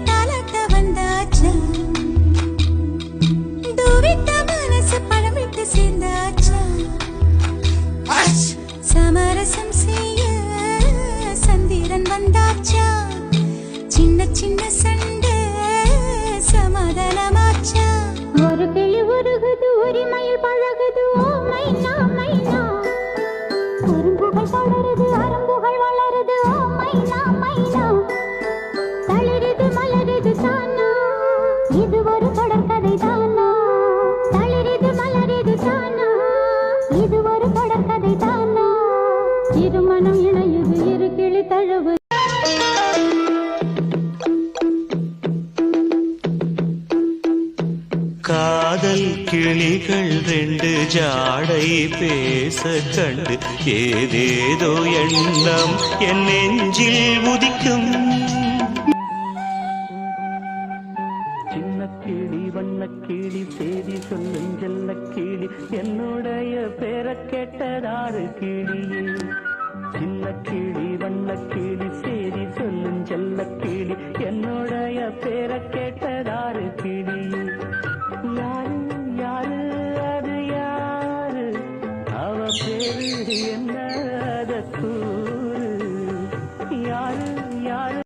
தாலாட்ட வந்தாச்சா தூவிட்ட மனசு பழம் விட்டு சேர்ந்தாச்சா சமரசம் செய்ய சந்திரன் வந்தாச்சா சின்ன சின்ன சண்டை சமாதானமாச்சா ஒரு கிளி உருகுது உரிமையில் பழகுது ஓ மைனா மைனா குறும்புகள் தொடருது அரும்புகள் வளருது ஓ மைனா மைனா தளிருது மலருது தானா இது ஒரு தொடர்கதை தானா தளிருது மலருது தானா இது ஒரு தொடர்கதை தானா இருமனம் இணையுது இரு கிளி தழுவு காதல் கிளிகள் ரெண்டு ஜாடை பேச கண்டு ஏதேதோ எண்ணம் என் நெஞ்சில் உதிக்கும் சின்ன கிளி வண்ண கிளி செய்தி சொல்லும் செல்ல கிளி என்னுடைய பேரை கேட்டதாறு கிளியே சின்ன கிளி வண்ண கிளி செய்தி சொல்லும் செல்ல கிளி என்னுடைய பேரை